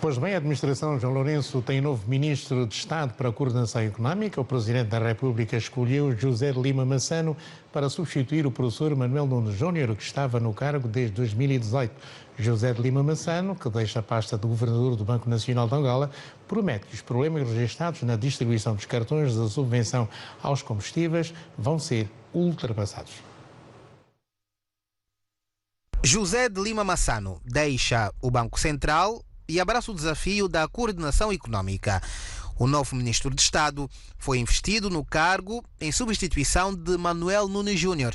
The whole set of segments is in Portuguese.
Pois bem, a administração João Lourenço tem novo ministro de Estado para a Coordenação Económica. O Presidente da República escolheu José de Lima Massano para substituir o professor Manuel Nunes Júnior, que estava no cargo desde 2018. José de Lima Massano, que deixa a pasta de governador do Banco Nacional de Angola, promete que os problemas registrados na distribuição dos cartões da subvenção aos combustíveis vão ser ultrapassados. José de Lima Massano deixa o Banco Central e abraça o desafio da coordenação económica. O novo ministro de Estado foi investido no cargo em substituição de Manuel Nunes Júnior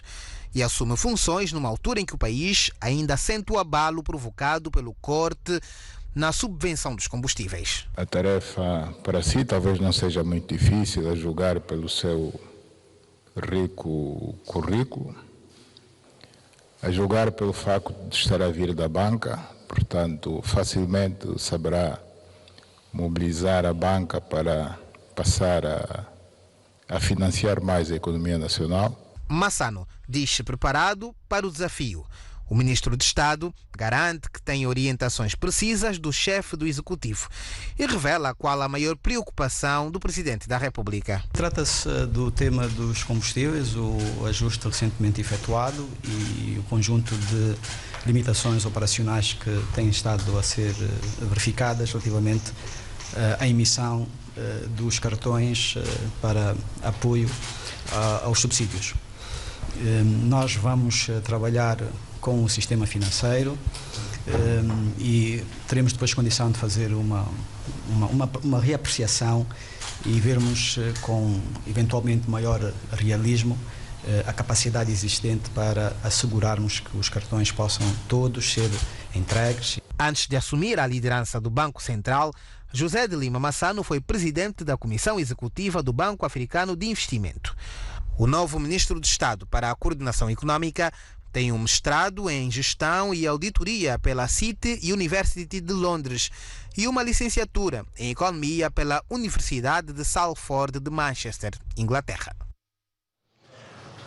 e assume funções numa altura em que o país ainda sente o abalo provocado pelo corte na subvenção dos combustíveis. A tarefa para si talvez não seja muito difícil, a julgar pelo seu rico currículo, a julgar pelo facto de estar a vir da banca. Portanto, facilmente saberá mobilizar a banca para passar a financiar mais a economia nacional. Massano diz-se preparado para o desafio. O ministro de Estado garante que tem orientações precisas do chefe do Executivo e revela qual a maior preocupação do Presidente da República. Trata-se do tema dos combustíveis, o ajuste recentemente efetuado e o conjunto de limitações operacionais que têm estado a ser verificadas relativamente à emissão dos cartões para apoio aos subsídios. Nós vamos trabalhar com o sistema financeiro e teremos depois condição de fazer uma reapreciação e vermos com eventualmente maior realismo a capacidade existente para assegurarmos que os cartões possam todos ser entregues. Antes de assumir a liderança do Banco Central, José de Lima Massano foi presidente da Comissão Executiva do Banco Africano de Investimento. O novo ministro de Estado para a Coordenação Económica tem um mestrado em Gestão e Auditoria pela City University de Londres e uma licenciatura em Economia pela Universidade de Salford de Manchester, Inglaterra.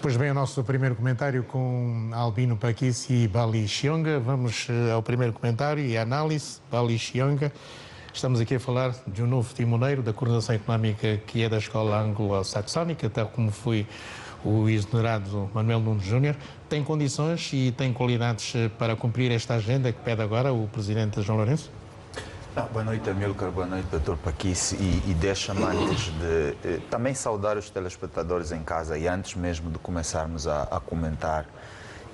Pois bem, o nosso primeiro comentário com Albino Paquissi e Bali Xionga. Vamos ao primeiro comentário e análise. Bali Xionga, estamos aqui a falar de um novo timoneiro da coordenação económica que é da escola anglo-saxónica, tal como foi o exonerado Manuel Nunes Júnior. Tem condições e tem qualidades para cumprir esta agenda que pede agora o Presidente João Lourenço? Boa noite, Amílcar. Boa noite, Dr. Paquissi. E deixa-me, antes de também saudar os telespectadores em casa e antes mesmo de começarmos a comentar,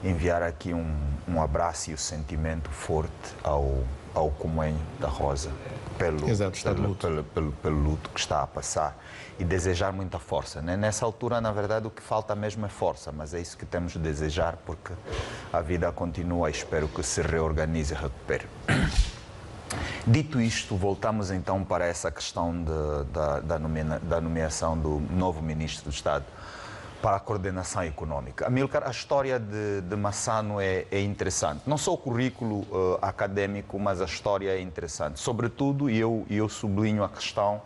enviar aqui um abraço e um sentimento forte ao Comunho da Rosa pelo luto que está a passar e desejar muita força, né? Nessa altura, na verdade, o que falta mesmo é força, mas é isso que temos de desejar porque a vida continua e espero que se reorganize e recupere. Dito isto, voltamos então para essa questão da nomeação do novo Ministro de Estado para a Coordenação Económica. Amílcar, a história de Massano é interessante. Não só o currículo académico, mas a história é interessante. Sobretudo, e eu sublinho a questão,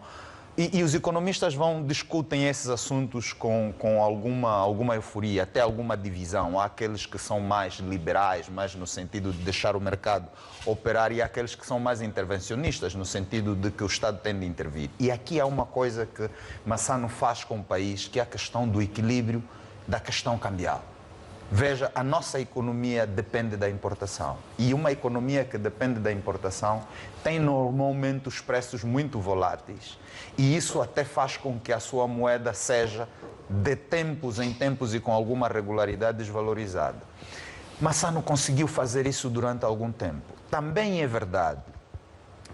e os economistas discutem esses assuntos com alguma euforia, até alguma divisão. Há aqueles que são mais liberais, mais no sentido de deixar o mercado operar, e há aqueles que são mais intervencionistas, no sentido de que o Estado tem de intervir. E aqui há uma coisa que Massano faz com o país, que é a questão do equilíbrio da questão cambial. Veja, a nossa economia depende da importação. E uma economia que depende da importação tem normalmente os preços muito voláteis. E isso até faz com que a sua moeda seja, de tempos em tempos e com alguma regularidade, desvalorizada. Massano conseguiu fazer isso durante algum tempo. Também é verdade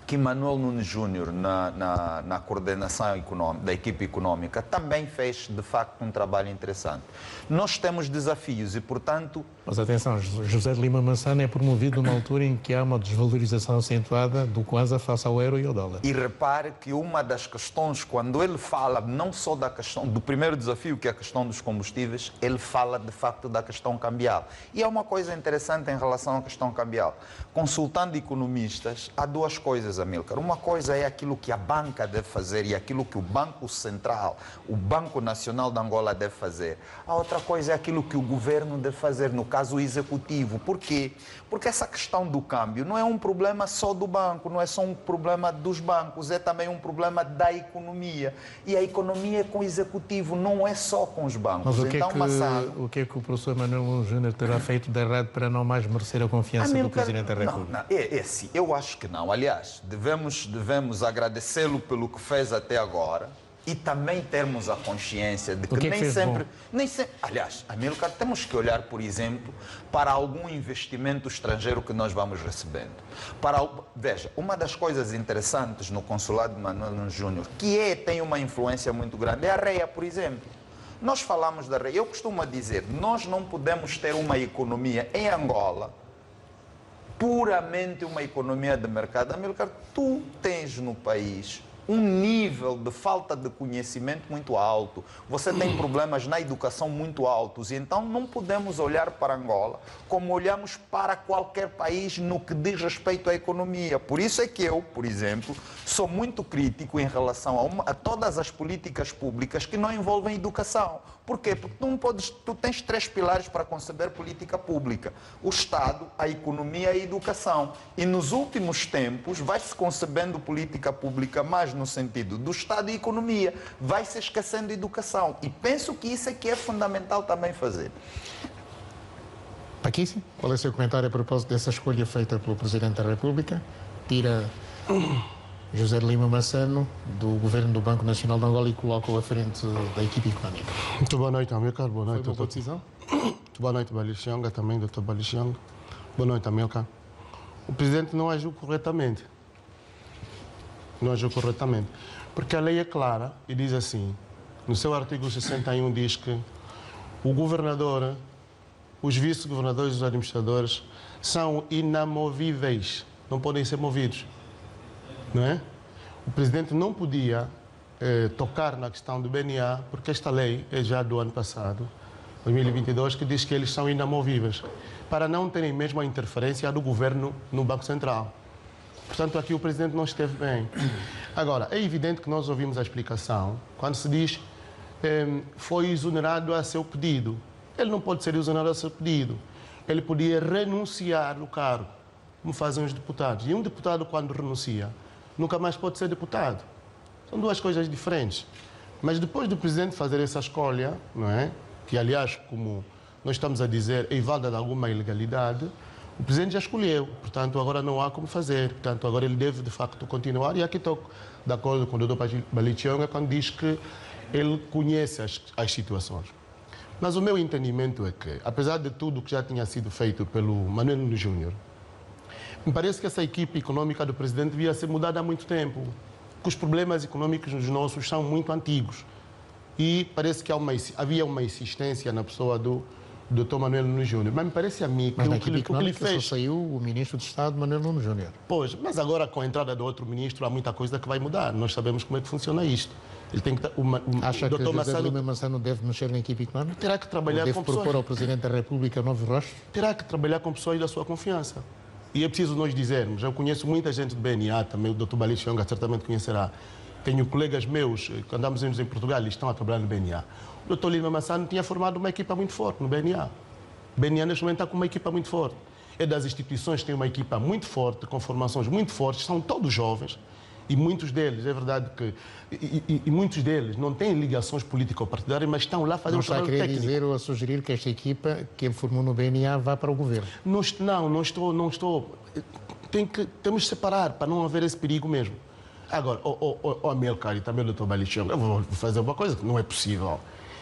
que Manuel Nunes Júnior, na coordenação da equipe económica, também fez, de facto, um trabalho interessante. Nós temos desafios e, portanto... Mas atenção, José de Lima Massano é promovido numa altura em que há uma desvalorização acentuada do Kwanza face ao euro e ao dólar. E repare que uma das questões, quando ele fala não só da questão do primeiro desafio, que é a questão dos combustíveis, ele fala, de facto, da questão cambial. E há uma coisa interessante em relação à questão cambial. Consultando economistas, há duas coisas coisas, Amílcar. Uma coisa é aquilo que a banca deve fazer e aquilo que o Banco Central, o Banco Nacional de Angola deve fazer. A outra coisa é aquilo que o governo deve fazer, no caso o executivo. Por quê? Porque essa questão do câmbio não é um problema só do banco, não é só um problema dos bancos, é também um problema da economia. E a economia é com o executivo, não é só com os bancos. Mas o que é que o professor Manuel Nuno Júnior terá feito de errado para não mais merecer a confiança do Presidente da República? Sim, eu acho que não. Aliás, devemos agradecê-lo pelo que fez até agora e também termos a consciência de que nem sempre... Aliás, Amílcar, temos que olhar, por exemplo, para algum investimento estrangeiro que nós vamos recebendo. Veja, uma das coisas interessantes no consulado de Manuel Nuno Júnior, tem uma influência muito grande, é a REA, por exemplo. Nós falamos da REA. Eu costumo dizer, nós não podemos ter uma economia em Angola puramente uma economia de mercado. Amílcar, tu tens no país um nível de falta de conhecimento muito alto. Você tem problemas na educação muito altos. E então não podemos olhar para Angola como olhamos para qualquer país no que diz respeito à economia. Por isso é que eu, por exemplo, sou muito crítico em relação a todas as políticas públicas que não envolvem educação. Por quê? Porque tu tens 3 pilares para conceber política pública: o Estado, a economia e a educação. E nos últimos tempos vai-se concebendo política pública mais no sentido do Estado e economia. Vai-se esquecendo a educação. E penso que isso é que é fundamental também fazer. Paquice, qual é o seu comentário a propósito dessa escolha feita pelo Presidente da República? Tira José de Lima Massano do Governo do Banco Nacional de Angola e coloca-o à frente da equipe económica. Muito boa noite, Amílcar. Boa noite, Foi uma boa decisão? Muito boa noite, Balixionga, também, doutor Balixionga. Boa noite, Amílcar. O Presidente não agiu corretamente. Não agiu corretamente. Porque a lei é clara e diz assim, no seu artigo 61 diz que o governador, os vice-governadores e os administradores são inamovíveis, não podem ser movidos. Não é? O Presidente não podia tocar na questão do BNA, porque esta lei é já do ano passado, 2022, que diz que eles são inamovíveis, para não terem mesmo a interferência do governo no Banco Central. Portanto, aqui o Presidente não esteve bem. Agora, é evidente que nós ouvimos a explicação quando se diz foi exonerado a seu pedido. Ele não pode ser exonerado a seu pedido. Ele podia renunciar do cargo, como fazem os deputados. E um deputado, quando renuncia, nunca mais pode ser deputado. São duas coisas diferentes. Mas depois do Presidente fazer essa escolha, não é? Que, aliás, como nós estamos a dizer, é inválida de alguma ilegalidade, o Presidente já escolheu. Portanto, agora não há como fazer. Portanto, agora ele deve, de facto, continuar. E aqui estou de acordo com o Dr. Balixionga quando diz que ele conhece as situações. Mas o meu entendimento é que, apesar de tudo que já tinha sido feito pelo Manuel Nuno Júnior, me parece que essa equipe econômica do Presidente devia ser mudada há muito tempo. Que os problemas econômicos nossos são muito antigos. E parece que havia uma insistência na pessoa do Dr. Manuel Nuno Júnior. Mas me parece a mim que mas o que ele fez... só saiu o Ministro de Estado, Manuel Nuno Júnior. Pois, mas agora com a entrada do outro Ministro há muita coisa que vai mudar. Nós sabemos como é que funciona isto. Ele tem que... Acha que José de Lima Massano deve mexer na equipe económica? Terá que trabalhar com pessoas... Deve propor ao Presidente da República novos rostos? Terá que trabalhar com pessoas da sua confiança. E é preciso nós dizermos, eu conheço muita gente do BNA, também o Dr. Balixionga certamente conhecerá. Tenho colegas meus, que andamos em Portugal, eles estão a trabalhar no BNA. O Dr. Lima Massano tinha formado uma equipa muito forte no BNA. O BNA, neste momento, está com uma equipa muito forte. É das instituições que tem uma equipa muito forte, com formações muito fortes, são todos jovens. E muitos deles, é verdade que... E muitos deles não têm ligações político-partidárias, mas estão lá a fazer um trabalho técnico. Não está a querer dizer ou a sugerir que esta equipa que ele formou no BNA vá para o governo? Não estou. Temos de separar, para não haver esse perigo mesmo. Agora, o Amílcar e também o Dr. Balixionga, eu vou fazer uma coisa que não é possível.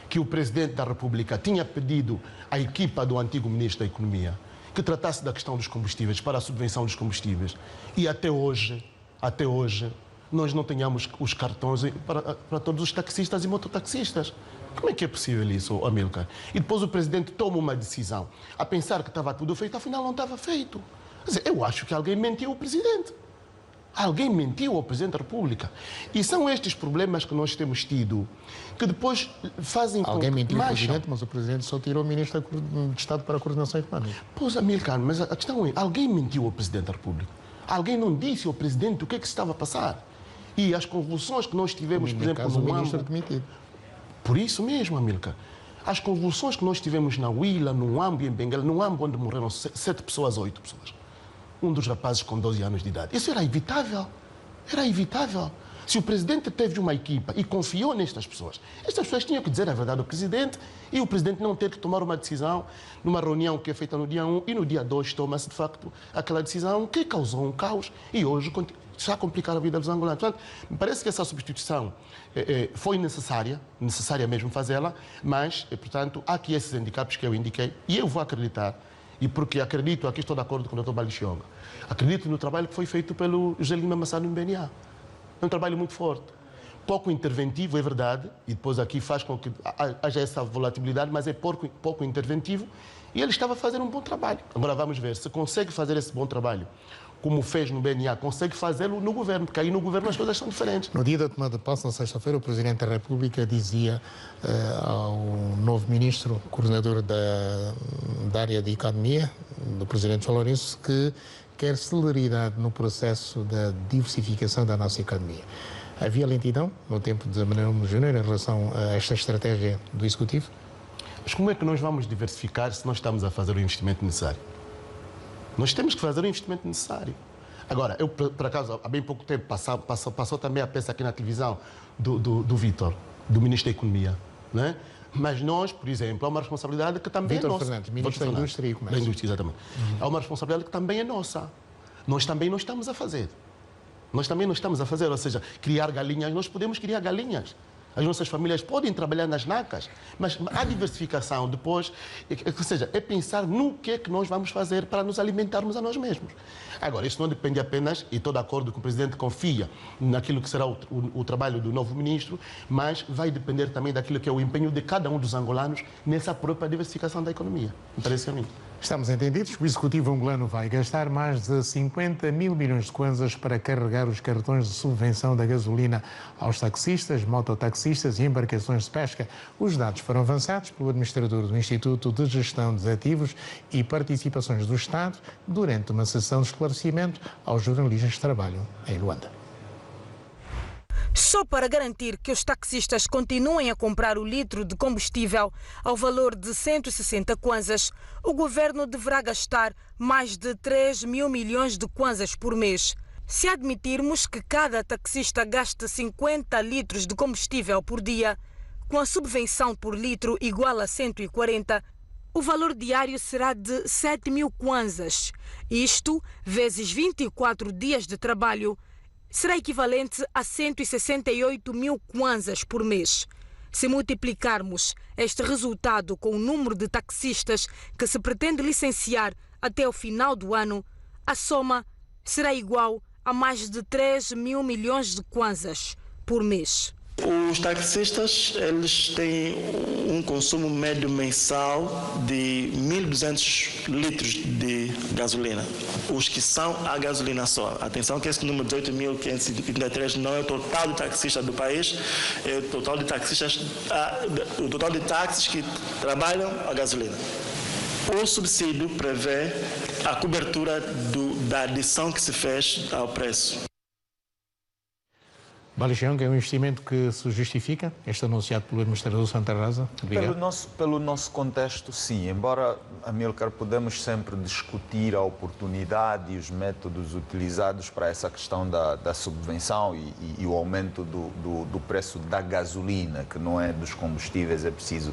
Que o Presidente da República tinha pedido à equipa do antigo Ministro da Economia que tratasse da questão dos combustíveis, para a subvenção dos combustíveis. E até hoje, nós não tenhamos os cartões para todos os taxistas e mototaxistas. Como é que é possível isso, Amílcar? E depois o Presidente toma uma decisão a pensar que estava tudo feito, afinal não estava feito. Quer dizer, eu acho que alguém mentiu ao Presidente. Alguém mentiu ao Presidente da República. E são estes problemas que nós temos tido, que depois fazem com que... Alguém mentiu ao Presidente, mas o Presidente só tirou o Ministro de Estado para a Coordenação Económica. Pois, Amílcar, mas a questão é, alguém mentiu ao Presidente da República. Alguém não disse ao presidente o que é que estava a passar. E as convulsões que nós tivemos, por exemplo, no ministro Ambo... demitido. Por isso mesmo, Amílcar. As convulsões que nós tivemos na Huila, no Ambo e em Benguela, no Ambo onde morreram 7 pessoas, 8 pessoas. Um dos rapazes com 12 anos de idade. Isso era evitável. Era evitável. Se o presidente teve uma equipa e confiou nestas pessoas, estas pessoas tinham que dizer a verdade ao presidente e o presidente não ter que tomar uma decisão numa reunião que é feita no dia 1 e no dia 2 toma-se, de facto, aquela decisão que causou um caos e hoje está a complicar a vida dos angolanos. Portanto, me parece que essa substituição foi necessária mesmo fazê-la, mas, portanto, há aqui esses handicaps que eu indiquei e eu vou acreditar, e porque acredito, aqui estou de acordo com o Dr. Balixionga, acredito no trabalho que foi feito pelo José Lima Massano no BNA. É um trabalho muito forte. Pouco interventivo, é verdade, e depois aqui faz com que haja essa volatilidade, mas é pouco interventivo e ele estava a fazer um bom trabalho. Agora vamos ver se consegue fazer esse bom trabalho, como fez no BNA, consegue fazê-lo no governo, porque aí no governo as coisas são diferentes. No dia da tomada de posse, na sexta-feira, o Presidente da República dizia ao novo ministro, coordenador da área de economia, do Presidente Lourenço, que quer celeridade no processo da diversificação da nossa economia. Havia lentidão no tempo de Manuel Júnior em relação a esta estratégia do Executivo? Mas como é que nós vamos diversificar se nós estamos a fazer o investimento necessário? Nós temos que fazer o investimento necessário. Agora, eu, por acaso, há bem pouco tempo, passou também a peça aqui na televisão do Vítor, do Ministro da Economia, né? Mas nós, por exemplo, há uma responsabilidade que também Vítor é nossa. Fernandes, Ministro da Indústria e Comércio. Da Indústria, exatamente. Há uma responsabilidade que também é nossa. Nós também não estamos a fazer. Ou seja, criar galinhas, nós podemos criar galinhas. As nossas famílias podem trabalhar nas nacas, mas a diversificação depois, ou seja, é pensar no que é que nós vamos fazer para nos alimentarmos a nós mesmos. Agora, isso não depende apenas, e estou de acordo que o Presidente confia naquilo que será o trabalho do novo ministro, mas vai depender também daquilo que é o empenho de cada um dos angolanos nessa própria diversificação da economia. Me parece a mim. Estamos entendidos que o Executivo angolano vai gastar mais de 50 mil milhões de kwanzas para carregar os cartões de subvenção da gasolina aos taxistas, mototaxistas e embarcações de pesca. Os dados foram avançados pelo administrador do Instituto de Gestão de Ativos e Participações do Estado durante uma sessão de esclarecimento aos jornalistas que trabalham em Luanda. Só para garantir que os taxistas continuem a comprar o litro de combustível ao valor de 160 kwanzas, o governo deverá gastar mais de 3 mil milhões de kwanzas por mês. Se admitirmos que cada taxista gaste 50 litros de combustível por dia, com a subvenção por litro igual a 140, o valor diário será de 7 mil kwanzas. Isto, vezes 24 dias de trabalho, será equivalente a 168 mil kwanzas por mês. Se multiplicarmos este resultado com o número de taxistas que se pretende licenciar até o final do ano, a soma será igual a mais de 3 mil milhões de kwanzas por mês. Os taxistas, eles têm um consumo médio mensal de 1.200 litros de gasolina. Os que são a gasolina só. Atenção que esse número de 18.533 não é o total de taxistas do país, é o total de taxistas, o total de táxis que trabalham a gasolina. O subsídio prevê a cobertura da adição que se fez ao preço. Balixionga, é um investimento que se justifica, este anunciado pelo administrador Santa Rosa? Pelo nosso contexto, sim. Embora, Amílcar, podemos sempre discutir a oportunidade e os métodos utilizados para essa questão da subvenção e o aumento do preço da gasolina, que não é dos combustíveis, é preciso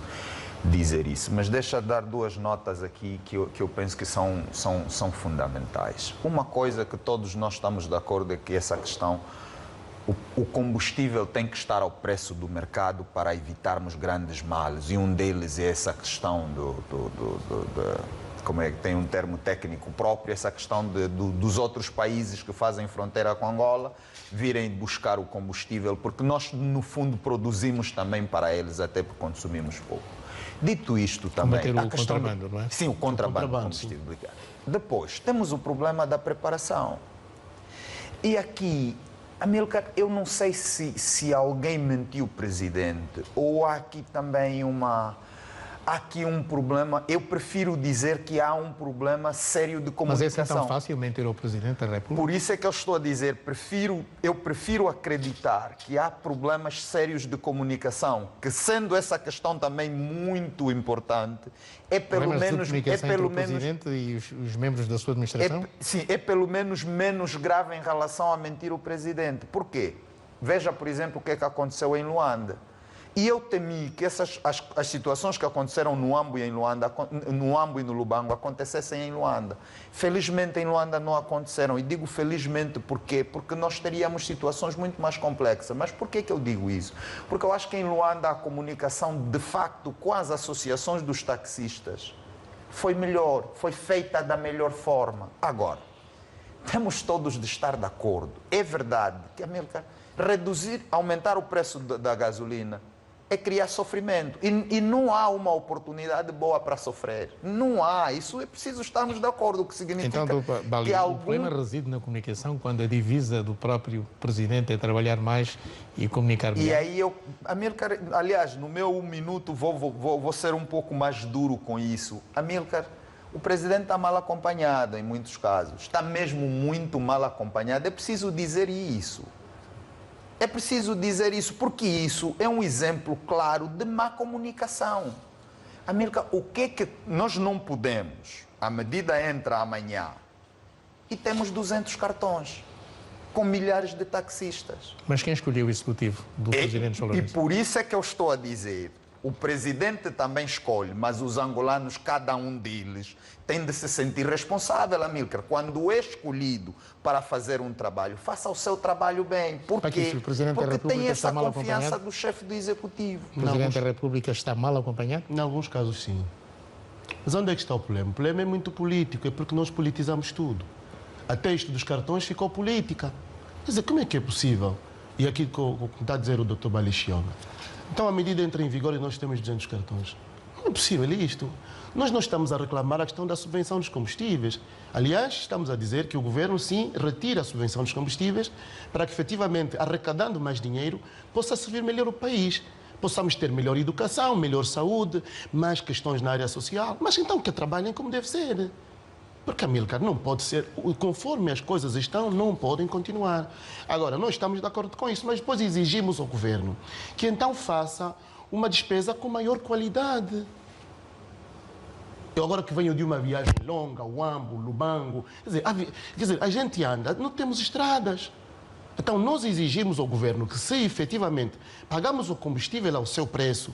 dizer isso. Mas deixa dar duas notas aqui que eu penso que são fundamentais. Uma coisa que todos nós estamos de acordo é que essa questão, o combustível tem que estar ao preço do mercado para evitarmos grandes males, e um deles é essa questão como é que tem um termo técnico próprio, essa questão dos outros países que fazem fronteira com Angola virem buscar o combustível, porque nós, no fundo, produzimos também para eles, até porque consumimos pouco. Dito isto também... Combater o contrabando, não é? Sim, o contrabando de combustível. Sim. Depois, temos o problema da preparação. E aqui, Amílcar, eu não sei se alguém mentiu o presidente ou há aqui também uma Há aqui um problema, eu prefiro dizer que há um problema sério de comunicação. Mas é tão fácil mentir ao Presidente da República? Por isso é que eu estou a dizer, eu prefiro acreditar que há problemas sérios de comunicação, que sendo essa questão também muito importante, é pelo menos... entre o Presidente e os membros da sua administração? Sim, é pelo menos grave em relação a mentir o Presidente. Por quê? Veja, por exemplo, o que é que aconteceu em Luanda. E eu temi que as situações que aconteceram no Ambo e no Lubango acontecessem em Luanda. Felizmente em Luanda não aconteceram. E digo felizmente porque nós teríamos situações muito mais complexas. Mas por que eu digo isso? Porque eu acho que em Luanda a comunicação, de facto, com as associações dos taxistas foi melhor, foi feita da melhor forma. Agora, temos todos de estar de acordo. É verdade que aumentar o preço da gasolina é criar sofrimento. E não há uma oportunidade boa para sofrer. Não há. Isso é preciso estarmos de acordo, o que significa então, Bali, que o problema reside na comunicação, quando a divisa do próprio Presidente é trabalhar mais e comunicar melhor. E aí Amílcar, aliás, no meu minuto vou ser um pouco mais duro com isso. Amílcar, o Presidente está mal acompanhado em muitos casos. Está mesmo muito mal acompanhado. É preciso dizer isso. É preciso dizer isso, porque isso é um exemplo claro de má comunicação. Amílcar, o que é que nós não podemos? A medida entra amanhã e temos 200 cartões com milhares de taxistas. Mas quem escolheu o executivo do Presidente João Lourenço? E por isso é que eu estou a dizer, o Presidente também escolhe, mas os angolanos, cada um deles, tem de se sentir responsável, Amílcar. Quando é escolhido para fazer um trabalho, faça o seu trabalho bem. Por quê? Porque tem essa confiança do chefe do Executivo. O Presidente da República está mal acompanhado? Em alguns casos, sim. Mas onde é que está o problema? O problema é muito político, é porque nós politizamos tudo. Até isto dos cartões ficou política. Quer dizer, como é que é possível? E aqui, como está a dizer o Dr. Balichionga, então a medida entra em vigor e nós temos 200 cartões. Não é possível isto. Nós não estamos a reclamar a questão da subvenção dos combustíveis. Aliás, estamos a dizer que o governo, sim, retira a subvenção dos combustíveis para que, efetivamente, arrecadando mais dinheiro, possa servir melhor o país. Possamos ter melhor educação, melhor saúde, mais questões na área social. Mas então que trabalhem como deve ser. Porque, Amílcar, não pode ser, conforme as coisas estão, não podem continuar. Agora, nós estamos de acordo com isso, mas depois exigimos ao governo que então faça uma despesa com maior qualidade. Eu agora que venho de uma viagem longa, o Ambo, Lubango, quer dizer, a gente anda, não temos estradas. Então, nós exigimos ao governo que, se efetivamente pagamos o combustível ao seu preço,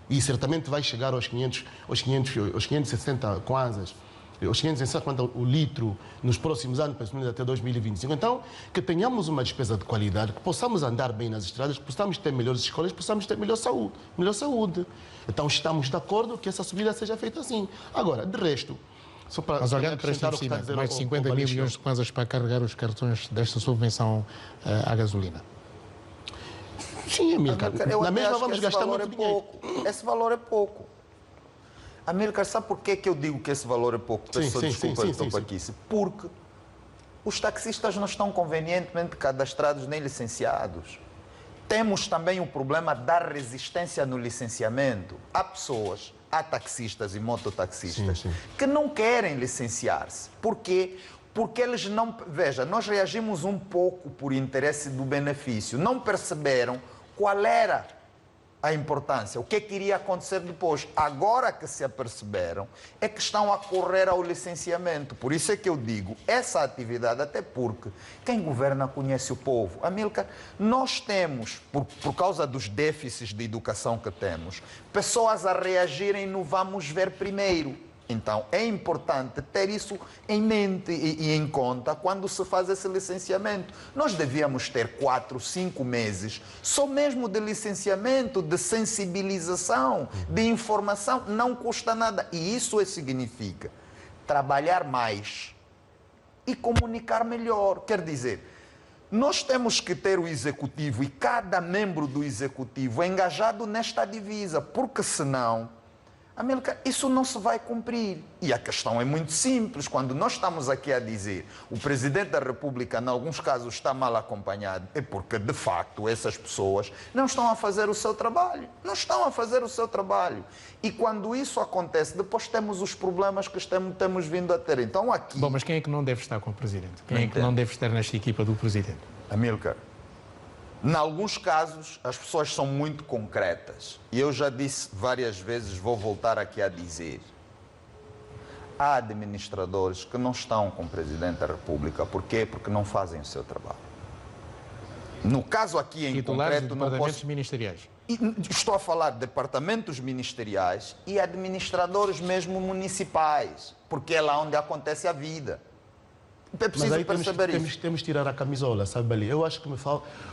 e certamente vai chegar aos 560 kwanzas, os 550 o litro nos próximos anos, pelo menos até 2025. Então, que tenhamos uma despesa de qualidade, que possamos andar bem nas estradas, que possamos ter melhores escolas, que possamos ter melhor saúde. Então, estamos de acordo que essa subida seja feita assim. Agora, de resto... Mas olhando para este investimento, mais de 50 mil milhões de kwanzas para carregar os cartões desta subvenção à gasolina. Sim, Amílcar. Na mesma vamos gastar muito dinheiro. Esse valor é pouco. Amílcar, sabe por que eu digo que esse valor é pouco? Porque os taxistas não estão convenientemente cadastrados nem licenciados. Temos também o problema da resistência no licenciamento. Há taxistas e mototaxistas que não querem licenciar-se. Por quê? Porque eles não... Veja, nós reagimos um pouco por interesse do benefício. Não perceberam qual era a importância, o que é que iria acontecer depois. Agora que se aperceberam, é que estão a correr ao licenciamento. Por isso é que eu digo, essa atividade, até porque quem governa conhece o povo. Amílcar, nós temos, por causa dos déficits de educação que temos, pessoas a reagirem no vamos ver primeiro. Então, é importante ter isso em mente e em conta quando se faz esse licenciamento. Nós devíamos ter 4, 5 meses só mesmo de licenciamento, de sensibilização, de informação. Não custa nada. E isso significa trabalhar mais e comunicar melhor. Quer dizer, nós temos que ter o executivo e cada membro do executivo engajado nesta divisa, porque senão... Amílcar, isso não se vai cumprir. E a questão é muito simples. Quando nós estamos aqui a dizer o Presidente da República, em alguns casos, está mal acompanhado, é porque, de facto, essas pessoas não estão a fazer o seu trabalho. Não estão a fazer o seu trabalho. E quando isso acontece, depois temos os problemas que temos vindo a ter. Então, aqui... Bom, mas quem é que não deve estar com o Presidente? Quem é que não deve estar nesta equipa do Presidente? Amílcar, em alguns casos, as pessoas são muito concretas. E eu já disse várias vezes, vou voltar aqui a dizer. Há administradores que não estão com o Presidente da República. Por quê? Porque não fazem o seu trabalho. No caso aqui em titulares concreto... de departamentos ministeriais. Estou a falar de departamentos ministeriais e administradores mesmo municipais. Porque é lá onde acontece a vida. É preciso perceber isso. Temos que tirar a camisola, sabe, Bali? Eu acho que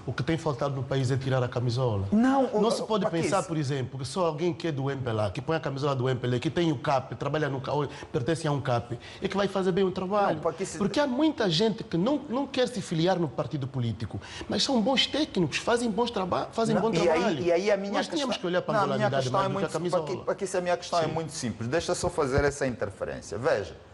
o que tem faltado no país é tirar a camisola. Não se pode pensar, por exemplo, que só alguém que é do MPLA, que põe a camisola do MPLA, que tem o CAP, trabalha no CAP, pertence a um CAP, é que vai fazer bem o trabalho. Porque há muita gente que não quer se filiar no partido político, mas são bons técnicos, fazem bom trabalho. E aí a minha Nós tínhamos que olhar para a moralidade mais do que a camisola. Aqui a minha questão é muito simples. Deixa só fazer essa interferência. Veja.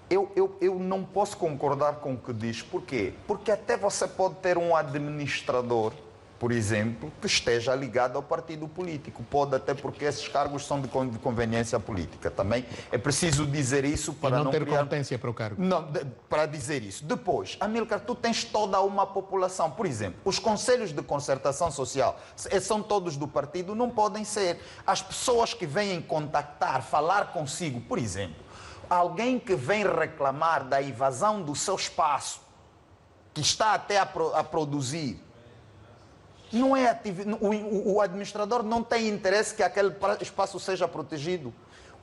Eu não posso concordar com o que diz. Por quê? Porque até você pode ter um administrador, por exemplo, que esteja ligado ao partido político. Pode até porque esses cargos são de conveniência política. Também é preciso dizer isso para não ter competência para o cargo. Não, para dizer isso. Depois, Amílcar, tu tens toda uma população. Por exemplo, os conselhos de concertação social são todos do partido? Não podem ser. As pessoas que vêm contactar, falar consigo, por exemplo, alguém que vem reclamar da invasão do seu espaço, que está até a produzir, não é o administrador não tem interesse que aquele espaço seja protegido.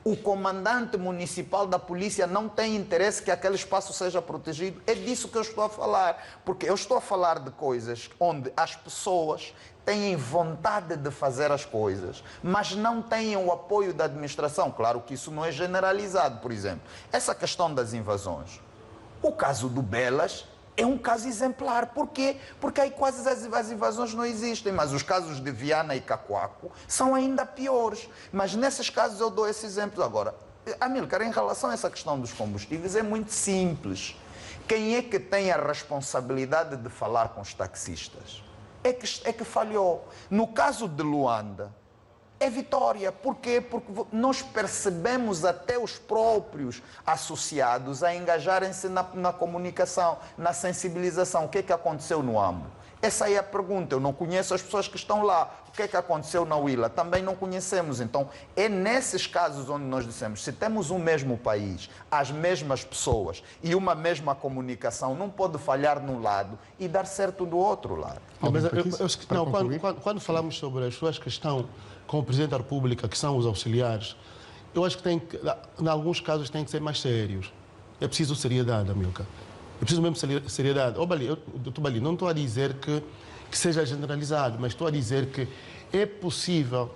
O comandante municipal da polícia não tem interesse que aquele espaço seja protegido. É disso que eu estou a falar. Porque eu estou a falar de coisas onde as pessoas têm vontade de fazer as coisas, mas não têm o apoio da administração. Claro que isso não é generalizado, por exemplo. Essa questão das invasões. O caso do Belas é um caso exemplar. Por quê? Porque aí quase as invasões não existem, mas os casos de Viana e Cacoaco são ainda piores. Mas nesses casos eu dou esses exemplos. Agora, Amílcar, em relação a essa questão dos combustíveis, é muito simples. Quem é que tem a responsabilidade de falar com os taxistas? É que falhou. No caso de Luanda, é vitória. Por quê? Porque nós percebemos até os próprios associados a engajarem-se na comunicação, na sensibilização. O que é que aconteceu no AMBO? Essa é a pergunta. Eu não conheço as pessoas que estão lá. O que é que aconteceu na Huila? Também não conhecemos. Então, é nesses casos onde nós dissemos, se temos um mesmo país, as mesmas pessoas e uma mesma comunicação, não pode falhar num lado e dar certo do outro lado. Quando falamos sobre as pessoas que estão com o Presidente da República, que são os auxiliares, eu acho que em alguns casos tem que ser mais sérios. É preciso seriedade, Amílcar. É preciso mesmo seriedade. Doutor Bali, não estou a dizer que seja generalizado, mas estou a dizer que é possível.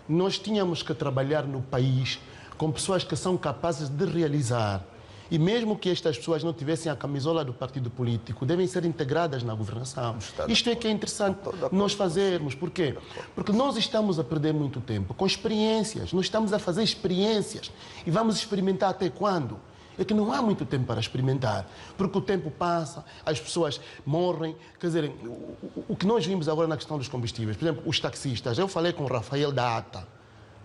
Nós tínhamos que trabalhar no país com pessoas que são capazes de realizar. E mesmo que estas pessoas não tivessem a camisola do partido político, devem ser integradas na governação. Isto é que é interessante nós fazermos. Por quê? Porque nós estamos a perder muito tempo com experiências. Nós estamos a fazer experiências. E vamos experimentar até quando? É que não há muito tempo para experimentar. Porque o tempo passa, as pessoas morrem. Quer dizer, o que nós vimos agora na questão dos combustíveis, por exemplo, os taxistas. Eu falei com o Rafael da ATA.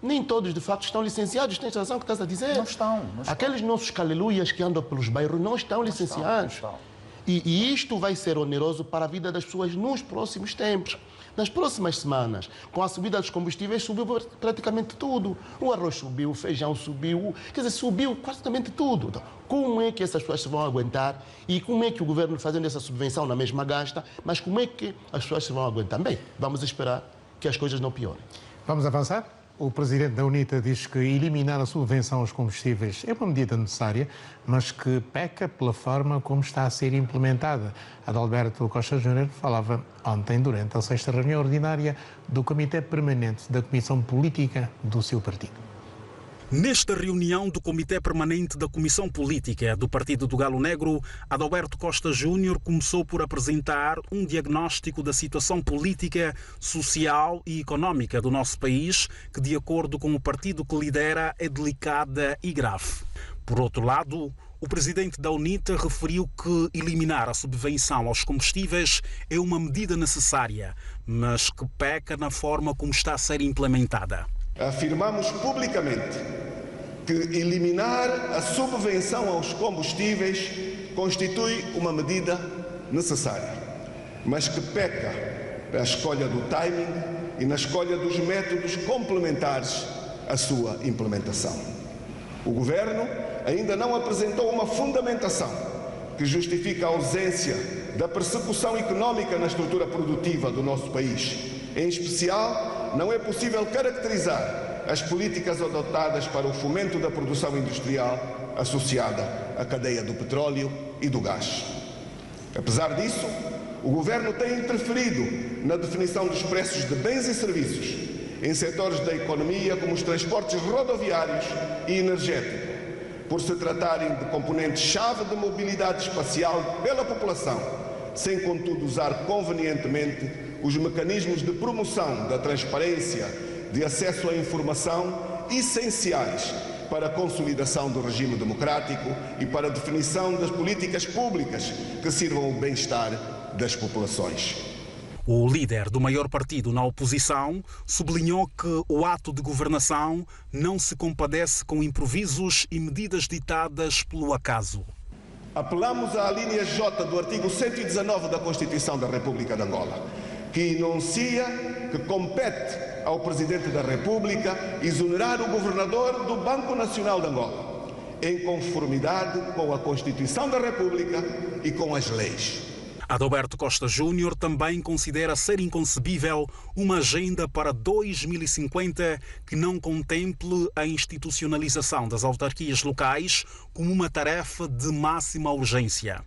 Nem todos, de facto, estão licenciados. Tens razão que estás a dizer. Não estão. Aqueles nossos caleluias que andam pelos bairros não estão licenciados. Não estão. E isto vai ser oneroso para a vida das pessoas nos próximos tempos. Nas próximas semanas, com a subida dos combustíveis, subiu praticamente tudo. O arroz subiu, o feijão subiu, quer dizer, subiu praticamente tudo. Então, como é que essas pessoas se vão aguentar? E como é que o governo, fazendo essa subvenção na mesma gasta, mas como é que as pessoas se vão aguentar? Bem, vamos esperar que as coisas não piorem. Vamos avançar? O presidente da UNITA diz que eliminar a subvenção aos combustíveis é uma medida necessária, mas que peca pela forma como está a ser implementada. Adalberto Costa Júnior falava ontem durante a 6ª reunião ordinária do Comitê Permanente da Comissão Política do seu partido. Nesta reunião do Comitê Permanente da Comissão Política do Partido do Galo Negro, Adalberto Costa Júnior começou por apresentar um diagnóstico da situação política, social e económica do nosso país, que, de acordo com o partido que lidera, é delicada e grave. Por outro lado, o presidente da UNITA referiu que eliminar a subvenção aos combustíveis é uma medida necessária, mas que peca na forma como está a ser implementada. Afirmamos publicamente que eliminar a subvenção aos combustíveis constitui uma medida necessária, mas que peca na escolha do timing e na escolha dos métodos complementares à sua implementação. O Governo ainda não apresentou uma fundamentação que justifique a ausência da persecução económica na estrutura produtiva do nosso país. Em especial, não é possível caracterizar as políticas adotadas para o fomento da produção industrial associada à cadeia do petróleo e do gás. Apesar disso, o Governo tem interferido na definição dos preços de bens e serviços em setores da economia como os transportes rodoviários e energéticos, por se tratarem de componentes-chave de mobilidade espacial pela população, sem contudo usar convenientemente os mecanismos de promoção da transparência, de acesso à informação essenciais para a consolidação do regime democrático e para a definição das políticas públicas que sirvam ao bem-estar das populações. O líder do maior partido na oposição sublinhou que o ato de governação não se compadece com improvisos e medidas ditadas pelo acaso. Apelamos à linha J do artigo 119 da Constituição da República de Angola, que enuncia que compete ao Presidente da República exonerar o governador do Banco Nacional de Angola, em conformidade com a Constituição da República e com as leis. Adalberto Costa Júnior também considera ser inconcebível uma agenda para 2050 que não contemple a institucionalização das autarquias locais como uma tarefa de máxima urgência.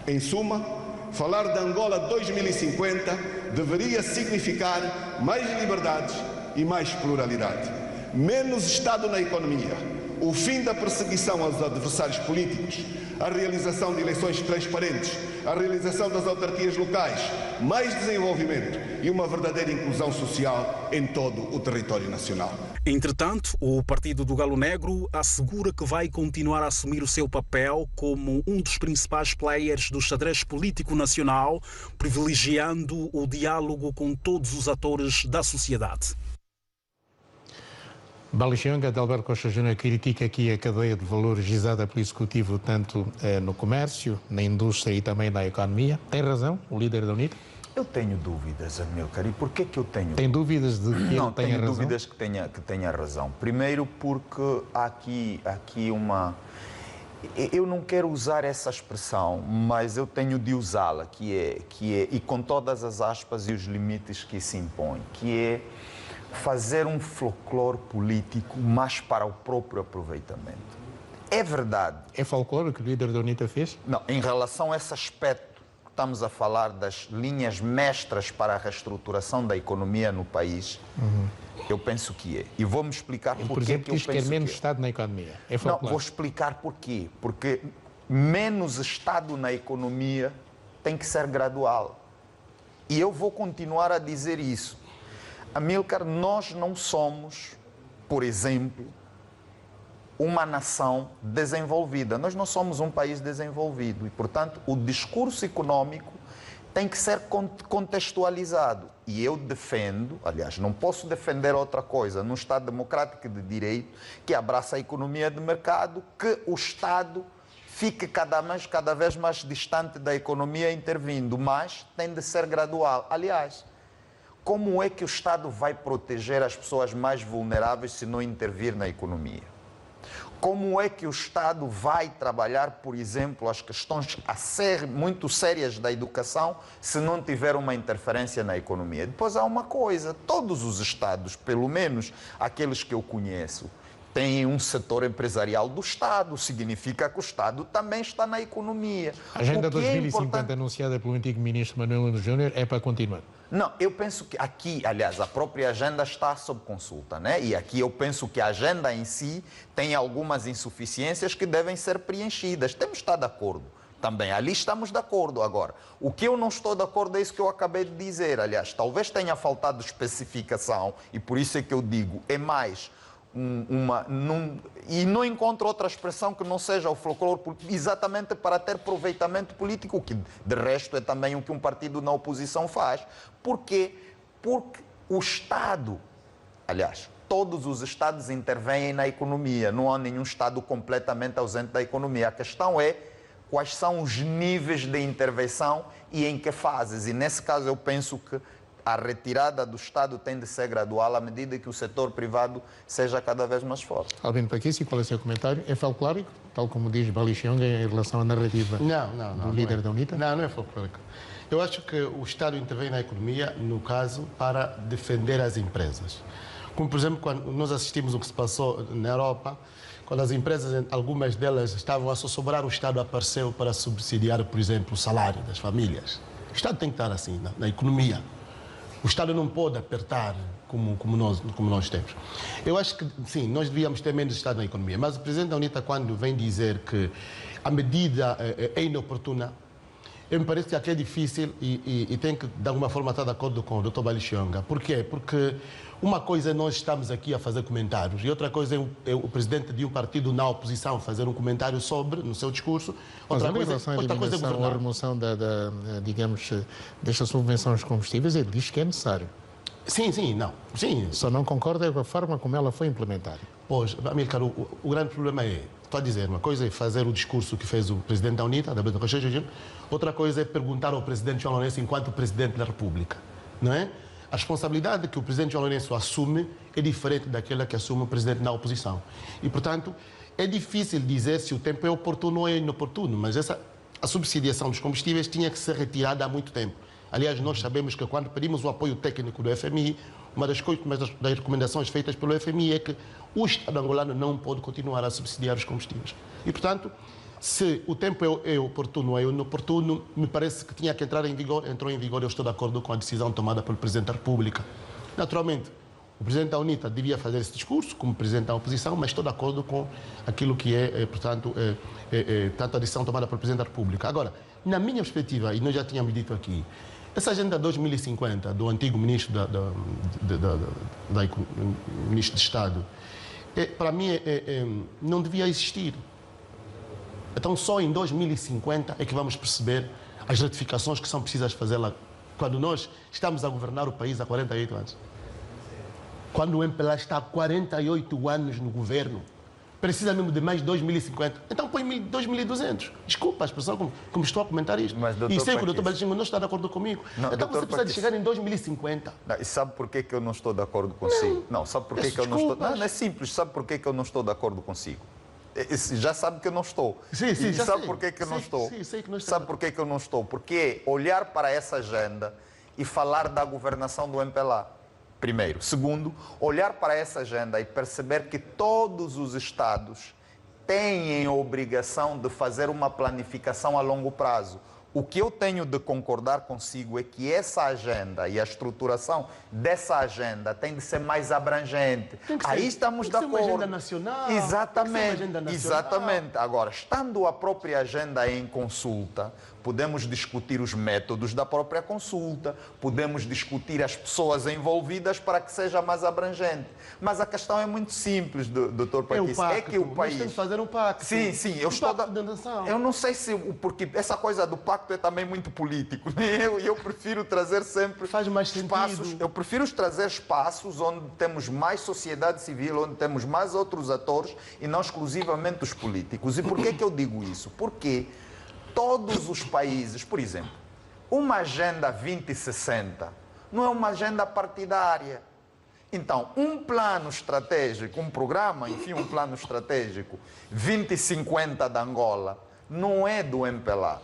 Em suma, falar de Angola 2050 deveria significar mais liberdades e mais pluralidade, menos Estado na economia, o fim da perseguição aos adversários políticos, a realização de eleições transparentes, a realização das autarquias locais, mais desenvolvimento e uma verdadeira inclusão social em todo o território nacional. Entretanto, o Partido do Galo Negro assegura que vai continuar a assumir o seu papel como um dos principais players do xadrez político nacional, privilegiando o diálogo com todos os atores da sociedade. Balixionga, Adalberto Costa Júnior critica aqui a cadeia de valores gizada pelo Executivo, tanto no comércio, na indústria e também na economia. Tem razão o líder da UNITA? Eu tenho dúvidas, Amílcar. E porquê que eu tenho Tem dúvidas de que ele tenha razão? Não, tenho dúvidas que tenha razão. Primeiro porque há aqui uma... Eu não quero usar essa expressão, mas eu tenho de usá-la, que é, e com todas as aspas e os limites que se impõem, que é fazer um folclore político mais para o próprio aproveitamento. É verdade. É folclore que o líder da UNITA fez? Não, em relação a esse aspecto, estamos a falar das linhas mestras para a reestruturação da economia no país, eu penso que é. E vou-me explicar porquê. Por exemplo, que eu penso que é menos que Estado na economia. É folclore. Não, vou explicar porquê. Porque menos Estado na economia tem que ser gradual. E eu vou continuar a dizer isso. Amílcar, nós não somos, por exemplo, uma nação desenvolvida. Nós não somos um país desenvolvido e, portanto, o discurso econômico tem que ser contextualizado. E eu defendo, aliás, não posso defender outra coisa, num Estado democrático de direito que abraça a economia de mercado, que o Estado fique cada vez mais distante da economia intervindo, mas tem de ser gradual. Aliás, como é que o Estado vai proteger as pessoas mais vulneráveis se não intervir na economia? Como é que o Estado vai trabalhar, por exemplo, as questões muito sérias da educação se não tiver uma interferência na economia? Depois há uma coisa, todos os Estados, pelo menos aqueles que eu conheço, têm um setor empresarial do Estado, significa que o Estado também está na economia. A Agenda 2050 anunciada pelo antigo ministro Manuel Nuno Júnior é para continuar? Não, eu penso que aqui, aliás, a própria agenda está sob consulta, né? E aqui eu penso que a agenda em si tem algumas insuficiências que devem ser preenchidas. Temos de estar de acordo também, ali estamos de acordo. Agora, o que eu não estou de acordo é isso que eu acabei de dizer, aliás, talvez tenha faltado especificação e por isso é que eu digo, é mais e não encontro outra expressão que não seja o folclore, exatamente para ter aproveitamento político, o que de resto é também o que um partido na oposição faz. Por quê? Porque o Estado, aliás, todos os Estados intervêm na economia, não há nenhum Estado completamente ausente da economia. A questão é quais são os níveis de intervenção e em que fases. E nesse caso eu penso que a retirada do Estado tem de ser gradual à medida que o setor privado seja cada vez mais forte. Albino Paquici, qual é o seu comentário? É folclórico, tal como diz Bali Chionga em relação à narrativa do líder da UNITA? Não é folclórico. Eu acho que o Estado intervém na economia, no caso, para defender as empresas. Como, por exemplo, quando nós assistimos o que se passou na Europa, quando as empresas, algumas delas, estavam a sobrar, o Estado apareceu para subsidiar, por exemplo, o salário das famílias. O Estado tem que estar assim, na economia. O Estado não pode apertar como nós temos. Eu acho que, sim, nós devíamos ter menos Estado na economia, mas o Presidente da UNITA, quando vem dizer que a medida é inoportuna, me parece que aqui é difícil e tem que, de alguma forma, estar de acordo com o Dr. Bali Chionga. Por quê? Porque uma coisa é nós estamos aqui a fazer comentários e outra coisa é o presidente de um partido na oposição fazer um comentário sobre, no seu discurso, outra coisa é governar. A remoção digamos, desta subvenção aos combustíveis, ele diz que é necessário. Sim. Só não concorda com a forma como ela foi implementada. Pois, Amílcar, o grande problema é, estou a dizer, uma coisa é fazer o discurso que fez o presidente da UNITA, da Costa, outra coisa é perguntar ao presidente João Lourenço enquanto presidente da República, não é? A responsabilidade que o presidente João Lourenço assume é diferente daquela que assume o presidente da oposição. E, portanto, é difícil dizer se o tempo é oportuno ou é inoportuno, mas a subsidiação dos combustíveis tinha que ser retirada há muito tempo. Aliás, nós sabemos que quando pedimos o apoio técnico do FMI, uma das recomendações feitas pelo FMI é que o Estado angolano não pode continuar a subsidiar os combustíveis. E, portanto, se o tempo é oportuno ou é inoportuno, me parece que tinha que entrar em vigor, entrou em vigor, eu estou de acordo com a decisão tomada pelo Presidente da República. Naturalmente, o Presidente da UNITA devia fazer esse discurso como Presidente da oposição, mas estou de acordo com aquilo que portanto, a decisão tomada pelo Presidente da República. Agora, na minha perspectiva, e nós já tínhamos dito aqui, essa agenda 2050 do antigo ministro ministro de Estado, para mim, não devia existir. Então, só em 2050 é que vamos perceber as retificações que são precisas fazer lá, quando nós estamos a governar o país há 48 anos. Quando o MPLA está há 48 anos no governo, precisa mesmo de mais 2050. Então põe 2200. Desculpa a expressão como estou a comentar isto. E sei que o Dr. Balichinho não está de acordo comigo. Não, então você precisa de chegar em 2050. Não, e sabe por que eu não estou de acordo consigo? Não, sabe por que eu não estou... Não, é simples. Sabe por que eu não estou de acordo consigo? Já sabe que eu não estou. Sim, já sabe sei. por que eu não estou? Sim, sei que não está. Sabe por que eu não estou? Porque olhar para essa agenda e falar da governação do MPLA, primeiro. Segundo, olhar para essa agenda e perceber que todos os Estados têm a obrigação de fazer uma planificação a longo prazo. O que eu tenho de concordar consigo é que essa agenda e a estruturação dessa agenda tem de ser mais abrangente. Aí estamos de acordo. Uma agenda nacional. Exatamente. Agora, estando a própria agenda em consulta, podemos discutir os métodos da própria consulta, podemos discutir as pessoas envolvidas para que seja mais abrangente. Mas a questão é muito simples, Dr. Paquici. É que o país... Nós temos que fazer um pacto. Sim. Eu não sei se... Porque essa coisa do pacto é também muito político. Eu prefiro trazer sempre... Faz mais espaços. Sentido. Eu prefiro trazer espaços onde temos mais sociedade civil, onde temos mais outros atores e não exclusivamente os políticos. E por que eu digo isso? Porque todos os países, por exemplo, uma agenda 2060 não é uma agenda partidária. Então, um plano estratégico, um programa, enfim, um plano estratégico 2050 da Angola não é do MPLA.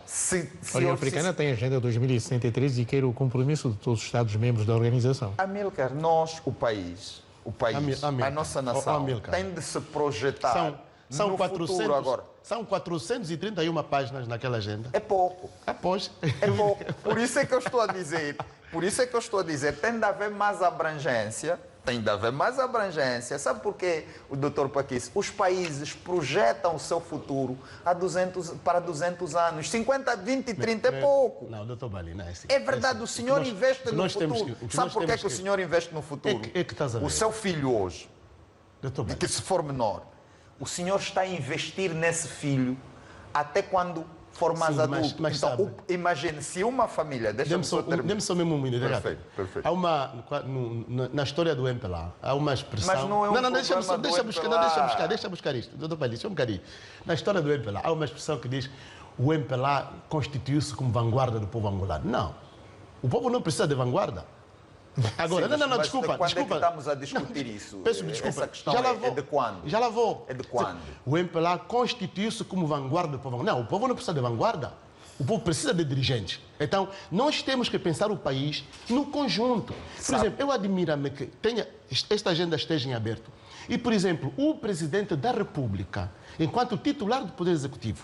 A União Africana tem a Agenda 2063 e quer o compromisso de todos os Estados-membros da organização. Amílcar, nós, o país, o país, a nossa nação, tem de se projetar são no 400, futuro agora. São 431 páginas naquela agenda. É pouco. Após. É pouco. Por isso é que eu estou a dizer, tem de haver mais abrangência. Sabe por quê, o Dr. Paquice? Os países projetam o seu futuro para 200 anos. 50, 20, 30 é pouco. Não, Dr. Bali, não é assim. É verdade, o senhor investe no futuro. Sabe por que o senhor investe no futuro? É que estás a ver. O seu filho hoje, Dr. que se for menor, o senhor está a investir nesse filho até quando for mais adulto. Mas então, imagine, se uma família... Dê-me só mesmo um minuto. Perfeito. Há na história do MPLA, há uma expressão... Mas não é um deixa buscar isto. Doutor Palha, deixa um bocadinho. Na história do MPLA, há uma expressão que diz o MPLA constituiu-se como vanguarda do povo angolano. Não. O povo não precisa de vanguarda. Agora, sim, desculpa. Quando é que estamos a discutir isso? Peço desculpa. Essa questão é de quando? Já lá vou. É de quando? O MPLA constituiu-se como vanguarda do povo. Não, o povo não precisa de vanguarda. O povo precisa de dirigentes. Então, nós temos que pensar o país no conjunto. Por exemplo, eu admiro-me que esta agenda esteja em aberto. E, por exemplo, o Presidente da República, enquanto titular do Poder Executivo,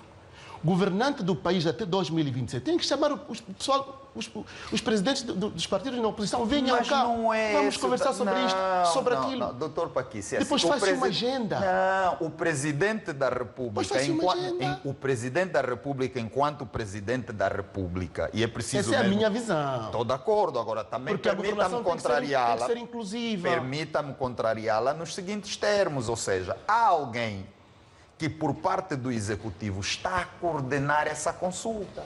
governante do país até 2026, tem que chamar os presidentes dos partidos na oposição. Venham cá, vamos conversar sobre isto, sobre aquilo. Não, doutor Paquice, depois faz-se uma agenda. Não, o Presidente da República, o Presidente da República, enquanto Presidente da República, e é preciso... Essa é a minha visão. Estou de acordo, agora também permita-me contrariá-la. Tem que ser inclusiva. Permita-me contrariá-la nos seguintes termos, ou seja, há alguém que por parte do Executivo está a coordenar essa consulta.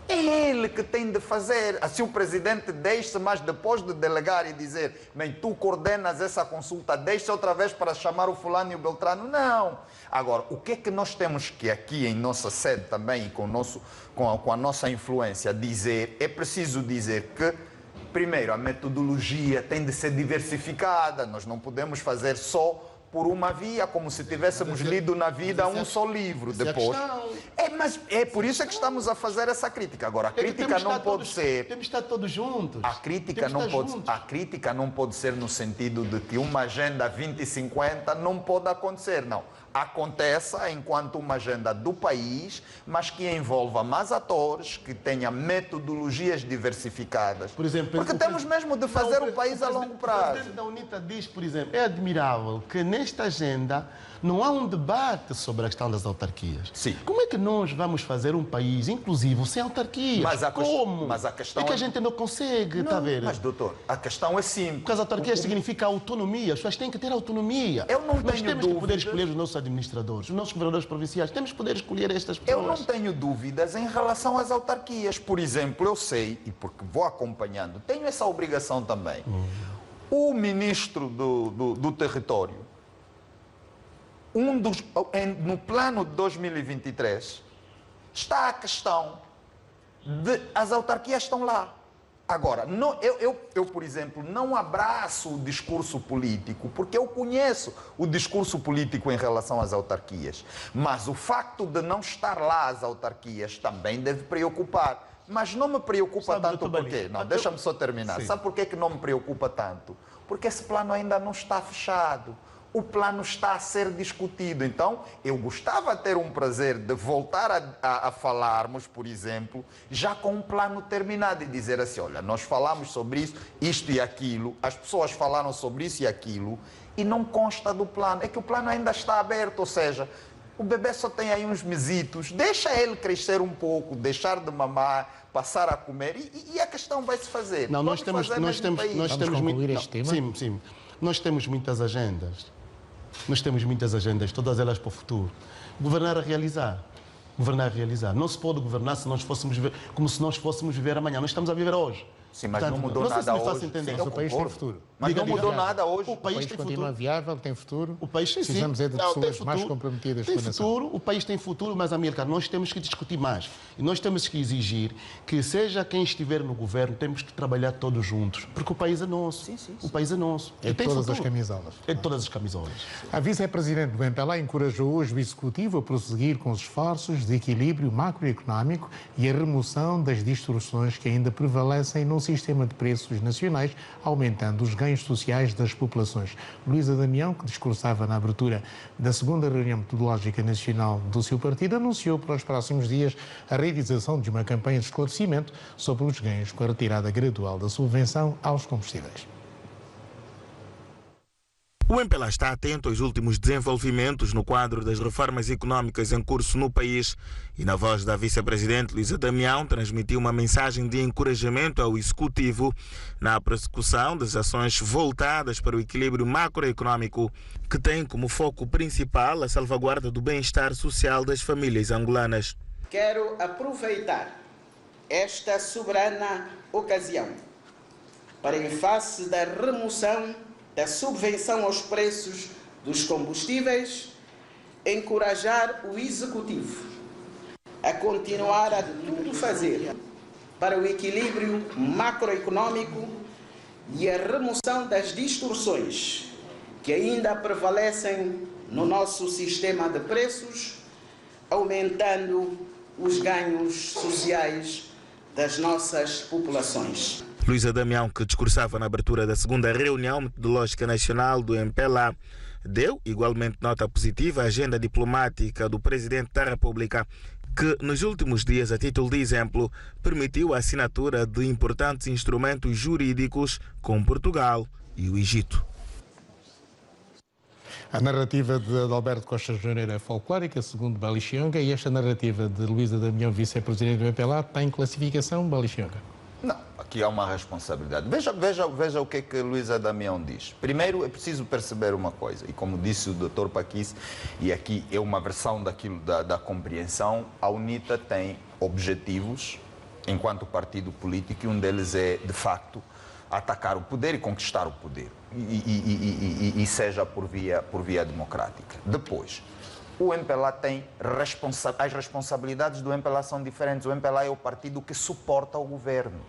É ele que tem de fazer. Assim o Presidente deixa, mas depois de delegar e dizer, bem, tu coordenas essa consulta, deixa outra vez para chamar o fulano e o beltrano. Não. Agora, o que é que nós temos que aqui em nossa sede também e com a nossa influência dizer? É preciso dizer que, primeiro, a metodologia tem de ser diversificada. Nós não podemos fazer só por uma via, como se tivéssemos lido na vida um só livro depois. Mas é por isso que estamos a fazer essa crítica. Agora, a crítica não pode ser... Temos que estar todos juntos. A crítica não pode ser no sentido de que uma agenda 2050 não pode acontecer, não. Aconteça enquanto uma agenda do país, mas que envolva mais atores, que tenha metodologias diversificadas. Por exemplo, porque temos mesmo de fazer o país a longo prazo. O presidente da UNITA diz, por exemplo, é admirável que nesta agenda não há um debate sobre a questão das autarquias. Sim. Como é que nós vamos fazer um país inclusivo sem autarquias? Como? Mas a questão é que a gente não consegue, está a ver? Mas, doutor, a questão é simples. Porque as autarquias significa autonomia. As pessoas têm que ter autonomia. Nós temos que poder escolher os nossos administradores, os nossos governadores provinciais. Temos que poder escolher estas pessoas. Eu não tenho dúvidas em relação às autarquias. Por exemplo, eu sei, e porque vou acompanhando, tenho essa obrigação também. O ministro do território, no plano de 2023, está a questão de as autarquias estão lá. Agora, eu, por exemplo, não abraço o discurso político, porque eu conheço o discurso político em relação às autarquias. Mas o facto de não estar lá as autarquias também deve preocupar. Mas não me preocupa tanto porque... Não, deixa-me só terminar. Sabe por que não me preocupa tanto? Porque esse plano ainda não está fechado. O plano está a ser discutido. Então, eu gostava de ter um prazer de voltar a falarmos, por exemplo, já com um plano terminado e dizer assim, olha, nós falamos sobre isso, isto e aquilo, as pessoas falaram sobre isso e aquilo, e não consta do plano. É que o plano ainda está aberto, ou seja, o bebê só tem aí uns mesitos, deixa ele crescer um pouco, deixar de mamar, passar a comer, e a questão vai se fazer. Não, nós temos concluir este tema? Sim. Nós temos muitas agendas. Nós temos muitas agendas, todas elas para o futuro. Governar a realizar. Governar a realizar. Não se pode governar se nós fôssemos viver, como se nós fôssemos viver amanhã. Nós estamos a viver hoje. Sim, mas não mudou nada hoje. Entender. O país tem futuro. Mas não mudou nada hoje. O país tem continua futuro. viável, tem futuro. O país precisamos de pessoas mais comprometidas com a nação. Futuro, o país tem futuro, mas, Amílcar, nós temos que discutir mais. E nós temos que exigir que, seja quem estiver no governo, temos que trabalhar todos juntos. Porque o país é nosso. Sim. O país é nosso. É de todas as camisolas. É de todas as camisolas. A vice-presidente do MPLA encorajou hoje o Executivo a prosseguir com os esforços de equilíbrio macroeconómico e a remoção das distorções que ainda prevalecem no um sistema de preços nacionais, aumentando os ganhos sociais das populações. Luísa Damião, que discursava na abertura da segunda reunião metodológica nacional do seu partido, anunciou para os próximos dias a realização de uma campanha de esclarecimento sobre os ganhos com a retirada gradual da subvenção aos combustíveis. O MPLA está atento aos últimos desenvolvimentos no quadro das reformas económicas em curso no país e, na voz da vice-presidente Luísa Damião, transmitiu uma mensagem de encorajamento ao Executivo na prossecução das ações voltadas para o equilíbrio macroeconómico, que tem como foco principal a salvaguarda do bem-estar social das famílias angolanas. Quero aproveitar esta soberana ocasião para, em face da remoção da subvenção aos preços dos combustíveis, encorajar o Executivo a continuar a tudo fazer para o equilíbrio macroeconómico e a remoção das distorções que ainda prevalecem no nosso sistema de preços, aumentando os ganhos sociais das nossas populações. Luísa Damião, que discursava na abertura da segunda reunião metodológica nacional do MPLA, deu igualmente nota positiva à agenda diplomática do Presidente da República, que nos últimos dias, a título de exemplo, permitiu a assinatura de importantes instrumentos jurídicos com Portugal e o Egito. A narrativa de Adalberto Costa Júnior é folclórica, segundo Balixionga, e esta narrativa de Luísa Damião, vice-presidente do MPLA, tem classificação, Balixionga? Não, aqui há uma responsabilidade. Veja o que Luísa Damião diz. Primeiro, é preciso perceber uma coisa, e como disse o Dr. Paquis, e aqui é uma versão daquilo da compreensão, a UNITA tem objetivos enquanto partido político, e um deles é, de facto, atacar o poder e conquistar o poder, e seja por via democrática. Depois, o MPLA tem as responsabilidades do MPLA são diferentes. O MPLA é o partido que suporta o governo.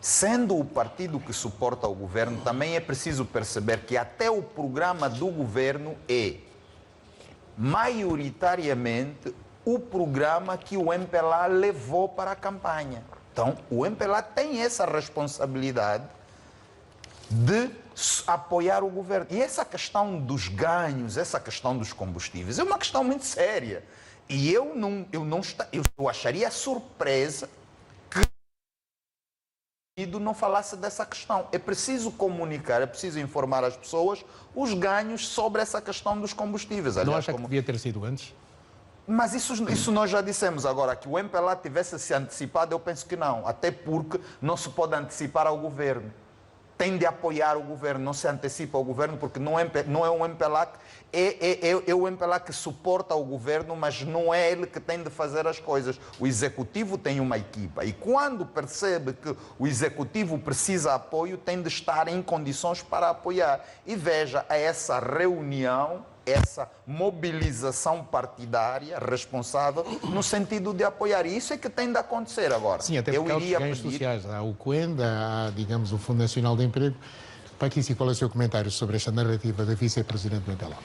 Sendo o partido que suporta o governo, também é preciso perceber que até o programa do governo é maioritariamente o programa que o MPLA levou para a campanha. Então, o MPLA tem essa responsabilidade de apoiar o governo. E essa questão dos ganhos, essa questão dos combustíveis, é uma questão muito séria. E eu acharia surpresa que o partido não falasse dessa questão. É preciso comunicar, é preciso informar as pessoas os ganhos sobre essa questão dos combustíveis. Aliás, não acha que devia ter sido antes? Mas isso nós já dissemos. Agora, que o MPLA tivesse se antecipado, eu penso que não. Até porque não se pode antecipar ao governo. Tem de apoiar o governo, não se antecipa ao governo, porque não é um MPLA, é o MPLA que suporta o governo, mas não é ele que tem de fazer as coisas. O Executivo tem uma equipa e quando percebe que o Executivo precisa de apoio, tem de estar em condições para apoiar. E veja, essa reunião, essa mobilização partidária responsável no sentido de apoiar. E isso é que tem de acontecer agora. Sim, até porque há os ganhos sociais. Há o COEND, há, digamos, o Fundo Nacional de Emprego. Paquis, qual é o seu comentário sobre esta narrativa da vice-presidente do MPLA?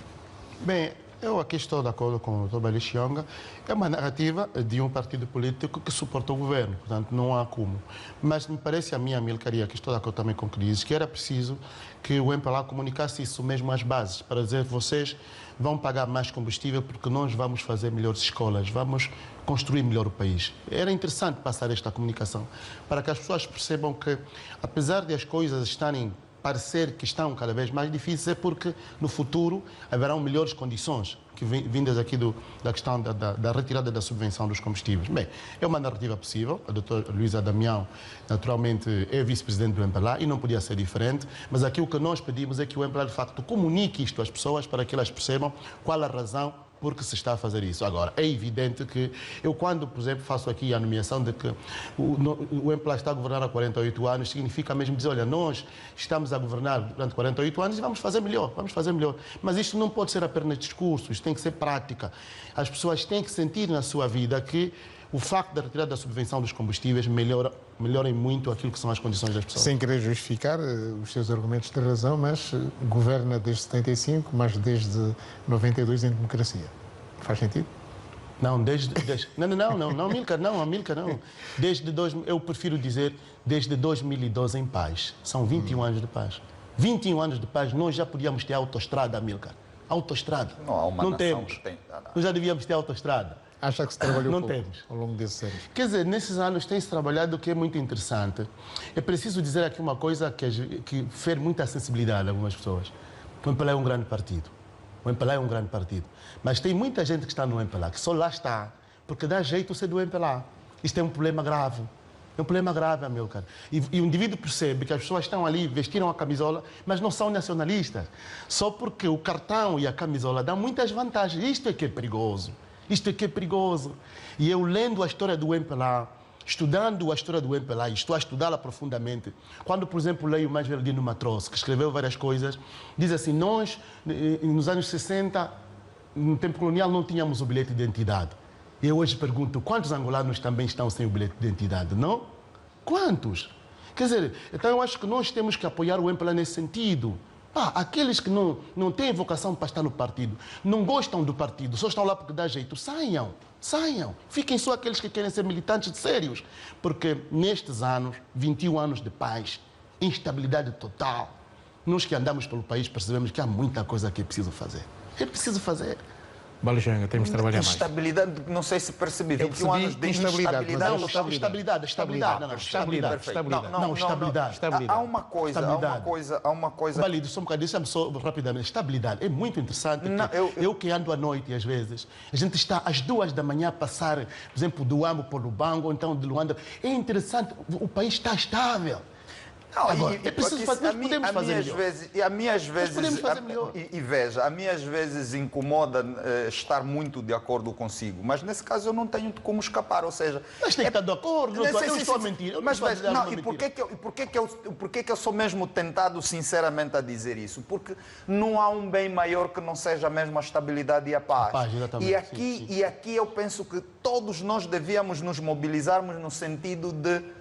Bem, eu aqui estou de acordo com o Dr. Balixionga. É uma narrativa de um partido político que suporta o governo, portanto não há como. Mas me parece a mim, Amilcaria, que estou de acordo também com o que diz, que era preciso que o MPLA comunicasse isso mesmo às bases, para dizer que vocês vão pagar mais combustível porque nós vamos fazer melhores escolas, vamos construir melhor o país. Era interessante passar esta comunicação para que as pessoas percebam que, apesar de as coisas estarem parecer que estão cada vez mais difíceis, é porque no futuro haverão melhores condições que vindas aqui da questão da retirada da subvenção dos combustíveis. Bem, é uma narrativa possível. A doutora Luísa Damião, naturalmente, é vice-presidente do MPLA e não podia ser diferente, mas aqui o que nós pedimos é que o MPLA, de facto, comunique isto às pessoas para que elas percebam qual a razão por que se está a fazer isso. Agora, é evidente que eu, quando, por exemplo, faço aqui a nomeação de que o MPLA está a governar há 48 anos, significa mesmo dizer, olha, nós estamos a governar durante 48 anos e vamos fazer melhor, vamos fazer melhor. Mas isto não pode ser apenas discurso, isto tem que ser prática. As pessoas têm que sentir na sua vida que o facto da retirada da subvenção dos combustíveis melhorem muito aquilo que são as condições das pessoas. Sem querer justificar os seus argumentos de razão, mas governa desde 75, mas desde 92 em democracia. Faz sentido? Não, não, Amílcar, não. Eu prefiro dizer desde 2012 em paz. São 21 anos de paz. 21 anos de paz, nós já podíamos ter autoestrada, Amílcar. Autoestrada. Não temos. Nós já devíamos ter autoestrada. Acha que se trabalhou não pouco temos. Ao longo desses anos? Quer dizer, nesses anos tem-se trabalhado o que é muito interessante. É preciso dizer aqui uma coisa que fere muita sensibilidade a algumas pessoas. O MPLA é um grande partido. O MPLA é um grande partido. Mas tem muita gente que está no MPLA, que só lá está, porque dá jeito ser do MPLA. Isto é um problema grave. É um problema grave, Amílcar. E o indivíduo percebe que as pessoas estão ali, vestiram a camisola, mas não são nacionalistas. Só porque o cartão e a camisola dão muitas vantagens. Isto é que é perigoso. Isto é que é perigoso. E eu lendo a história do MPLA, estudando a história do MPLA, e estou a estudá-la profundamente, quando, por exemplo, leio o mais velho Dino Matrosso, que escreveu várias coisas, diz assim, nós, nos anos 60, no tempo colonial, não tínhamos o bilhete de identidade. E eu hoje pergunto, quantos angolanos também estão sem o bilhete de identidade, não? Quantos? Quer dizer, então eu acho que nós temos que apoiar o MPLA nesse sentido. Aqueles que não têm vocação para estar no partido, não gostam do partido, só estão lá porque dá jeito, saiam. Fiquem só aqueles que querem ser militantes sérios. Porque nestes anos, 21 anos de paz, instabilidade total, nós que andamos pelo país percebemos que há muita coisa que é preciso fazer. É preciso fazer. Balí Chionga, temos de trabalhar mais. Instabilidade, não sei se percebi. 21 anos de instabilidade. Estabilidade. Há uma coisa. Balí, só um bocadinho, deixa-me só rapidamente. Estabilidade é muito interessante. Eu que ando à noite, às vezes, a gente está às 2 da manhã a passar, por exemplo, do Ambo para o Lubango, ou então de Luanda. É interessante, o país está estável. Não, agora, é preciso fazer, nós podemos fazer melhor. A mim às vezes, veja, a mim às vezes incomoda estar muito de acordo consigo, mas nesse caso eu não tenho como escapar, ou seja... Mas tem que estar de acordo, eu estou a mentir. Mas veja, não, e porquê que eu sou mesmo tentado sinceramente a dizer isso? Porque não há um bem maior que não seja mesmo a estabilidade e a paz. E aqui eu penso que todos nós devíamos nos mobilizarmos no sentido de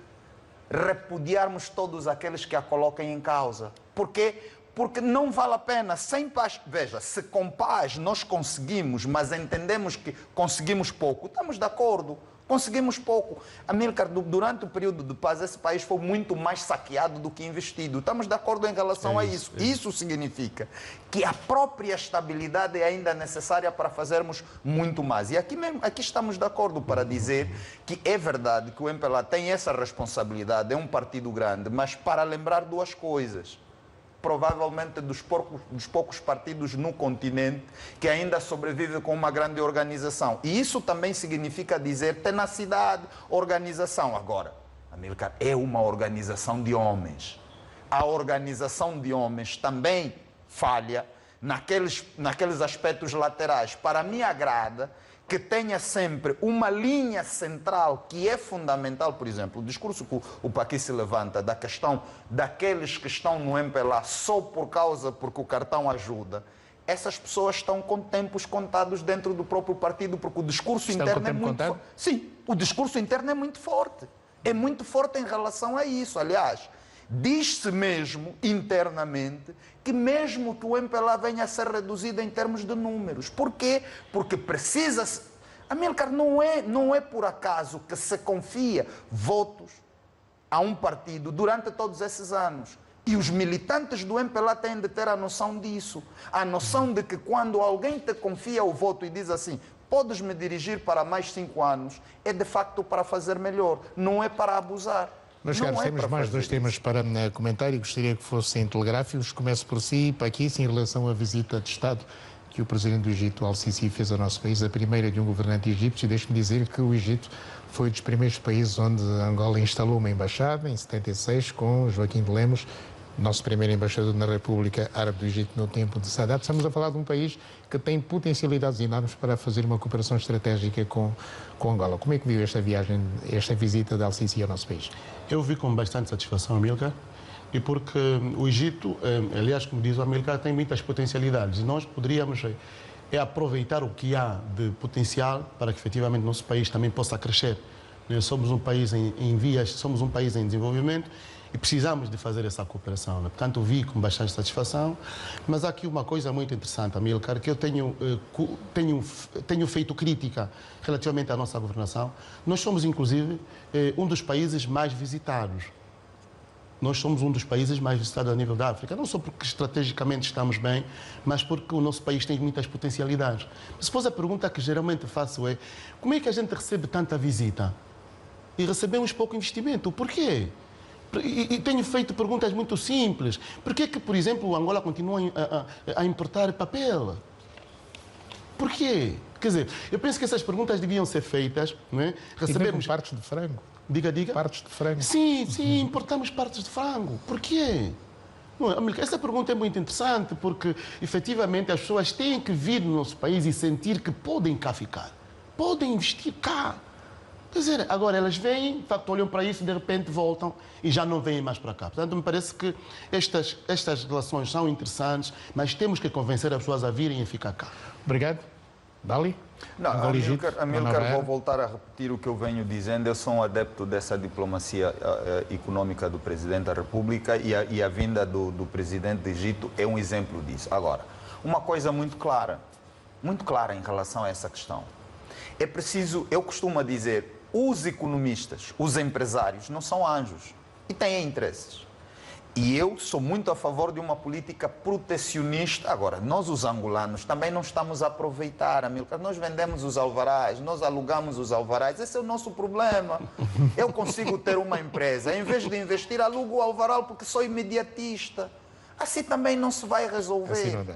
repudiarmos todos aqueles que a coloquem em causa. Porque não vale a pena, sem paz... Veja, se com paz nós conseguimos, mas entendemos que conseguimos pouco, estamos de acordo, conseguimos pouco. Amílcar, durante o período de paz, esse país foi muito mais saqueado do que investido. Estamos de acordo em relação a isso. Isso significa que a própria estabilidade é ainda necessária para fazermos muito mais. E aqui estamos de acordo para dizer que é verdade que o MPLA tem essa responsabilidade, é um partido grande, mas para lembrar duas coisas. Provavelmente dos poucos partidos no continente que ainda sobrevive com uma grande organização. E isso também significa dizer tenacidade, organização. Agora, Amílcar, é uma organização de homens. A organização de homens também falha naqueles aspectos laterais. Para mim agrada que tenha sempre uma linha central que é fundamental, por exemplo, o discurso que o Paqui se levanta da questão daqueles que estão no MPLA só porque o cartão ajuda. Essas pessoas estão com tempos contados dentro do próprio partido, porque o discurso interno é muito forte. Sim, o discurso interno é muito forte. É muito forte em relação a isso. Aliás, diz-se mesmo internamente que mesmo que o MPLA venha a ser reduzido em termos de números. Porquê? Porque precisa-se... Amílcar, não é por acaso que se confia votos a um partido durante todos esses anos. E os militantes do MPLA têm de ter a noção disso. A noção de que quando alguém te confia o voto e diz assim, podes me dirigir para mais 5 anos, é de facto para fazer melhor, não é para abusar. Meus caros, temos mais 2 temas para comentar e gostaria que fossem telegráficos. Começo por si, Paqui, em relação à visita de Estado que o presidente do Egito, Al-Sisi, fez ao nosso país, a primeira de um governante egípcio. Deixe-me dizer que o Egito foi um dos primeiros países onde Angola instalou uma embaixada, em 76, com Joaquim de Lemos, nosso primeiro embaixador na República Árabe do Egito no tempo de Sadat. Estamos a falar de um país que tem potencialidades enormes para fazer uma cooperação estratégica com Angola. Como é que viu esta viagem, esta visita de Al-Sisi ao nosso país? Eu vi com bastante satisfação, Amílcar, e porque o Egito, aliás, como diz o Amílcar, tem muitas potencialidades. E nós poderíamos aproveitar o que há de potencial para que efetivamente nosso país também possa crescer. Somos um país em vias, somos um país em desenvolvimento E precisamos de fazer essa cooperação, né? Portanto, vi com bastante satisfação. Mas há aqui uma coisa muito interessante, Amílcar, que eu tenho feito crítica relativamente à nossa governação. Nós somos, inclusive, um dos países mais visitados. Nós somos um dos países mais visitados a nível da África, não só porque estrategicamente estamos bem, mas porque o nosso país tem muitas potencialidades. Mas depois a pergunta que geralmente faço é: como é que a gente recebe tanta visita e recebemos pouco investimento? Por quê? E tenho feito perguntas muito simples. Por que, por exemplo, o Angola continua a importar papel? Por quê? Quer dizer, eu penso que essas perguntas deviam ser feitas, não é? Recebemos partes de frango. Diga. Partes de frango. Sim, importamos partes de frango. Por quê? Essa pergunta é muito interessante porque, efetivamente, as pessoas têm que vir no nosso país e sentir que podem cá ficar. Podem investir cá. Quer dizer, agora elas vêm, de facto, olham para isso e de repente voltam e já não vêm mais para cá. Portanto, me parece que estas relações são interessantes, mas temos que convencer as pessoas a virem e ficar cá. Obrigado. Bali? Não, Amílcar, vou voltar a repetir o que eu venho dizendo. Eu sou um adepto dessa diplomacia econômica do Presidente da República e a vinda do Presidente do Egito é um exemplo disso. Agora, uma coisa muito clara em relação a essa questão. É preciso, eu costumo dizer, os economistas, os empresários, não são anjos e têm interesses. E eu sou muito a favor de uma política protecionista. Agora, nós os angolanos também não estamos a aproveitar, Amílcar. Nós vendemos os alvarás, nós alugamos os alvarás. Esse é o nosso problema. Eu consigo ter uma empresa, em vez de investir, alugo o alvará porque sou imediatista. Assim também não se vai resolver. Assim não dá.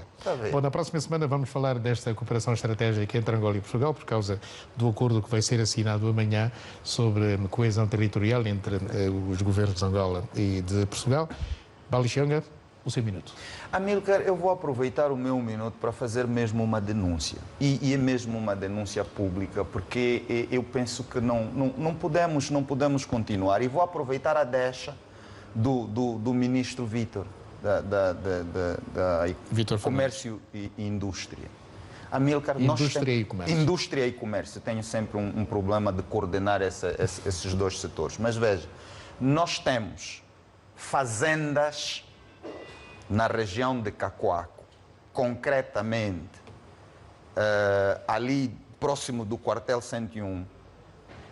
Bom, na próxima semana vamos falar desta cooperação estratégica entre Angola e Portugal, por causa do acordo que vai ser assinado amanhã sobre coesão territorial entre os governos de Angola e de Portugal. Bali Chionga, o seu minuto. Amílcar, eu vou aproveitar o meu minuto para fazer mesmo uma denúncia. E é mesmo uma denúncia pública, porque eu penso que não podemos continuar. E vou aproveitar a deixa do ministro Vítor. Da Comércio e Indústria. Amílcar, Indústria e Comércio. Tenho sempre um problema de coordenar esses dois setores. Mas veja, nós temos fazendas na região de Cacoaco, concretamente ali próximo do quartel 101,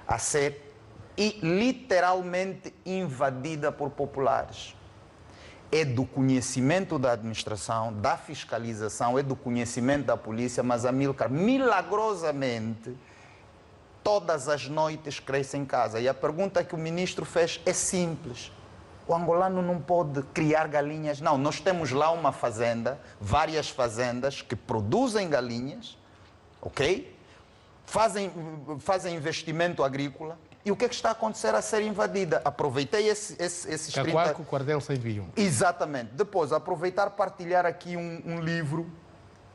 a ser literalmente invadida por populares. É do conhecimento da administração, da fiscalização, é do conhecimento da polícia, mas, Amílcar, milagrosamente, todas as noites cresce em casa. E a pergunta que o ministro fez é simples. O angolano não pode criar galinhas? Não, nós temos lá uma fazenda, várias fazendas que produzem galinhas, ok? Fazem investimento agrícola. E o que é que está a acontecer a ser invadida? Aproveitei esses Cacoaco, Quartel 101. Exatamente. Depois, aproveitar partilhar aqui um livro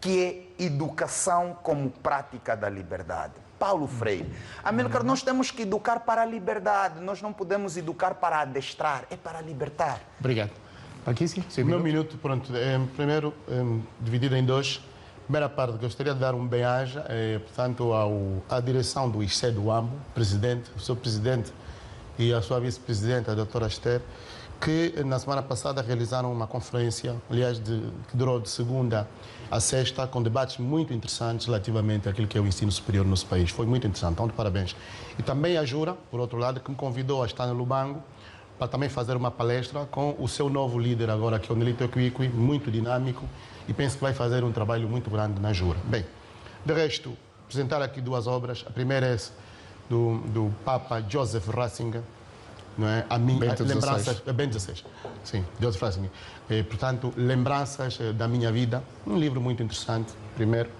que é Educação como Prática da Liberdade. Paulo Freire. Amílcar, nós temos que educar para a liberdade. Nós não podemos educar para adestrar, é para libertar. Obrigado. Aqui sim. Meu minuto, pronto. Primeiro, dividido em dois. Primeira parte, gostaria de dar um bem-aja, portanto, à direção do ICE do AMBO, presidente, o seu presidente e a sua vice-presidenta, a doutora Esther, que na semana passada realizaram uma conferência, aliás, que durou de segunda a sexta, com debates muito interessantes relativamente àquilo que é o ensino superior no nosso país. Foi muito interessante, então, de parabéns. E também a Jura, por outro lado, que me convidou a estar no Lubango para também fazer uma palestra com o seu novo líder agora, que é o Nelito Equiqui, muito dinâmico, e penso que vai fazer um trabalho muito grande na Jura. Bem, de resto, apresentar aqui duas obras. A primeira é do Papa Joseph Ratzinger, não é? Lembranças, Bento XVI. Sim, Joseph Ratzinger. Portanto, Lembranças da Minha Vida, um livro muito interessante, primeiro.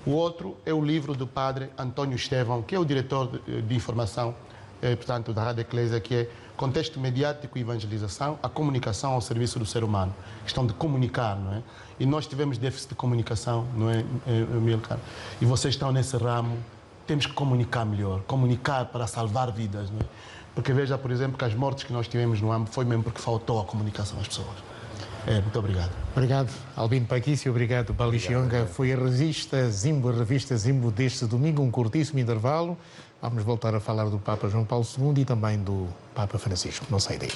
O outro é o livro do padre António Estevão, que é o diretor de informação, portanto, da Rádio Eclésia, que é Contexto Mediático e Evangelização, a comunicação ao serviço do ser humano. Questão de comunicar, não é? E nós tivemos déficit de comunicação, não é, Amílcar? E vocês estão nesse ramo, temos que comunicar melhor, comunicar para salvar vidas, não é? Porque veja, por exemplo, que as mortes que nós tivemos no âmbito foi mesmo porque faltou a comunicação às pessoas. Muito obrigado. Obrigado, Albino Paquício, obrigado, Bali Chionga. Foi a revista Zimbo deste domingo, um curtíssimo intervalo. Vamos voltar a falar do Papa João Paulo II e também do Papa Francisco. Não sai daí.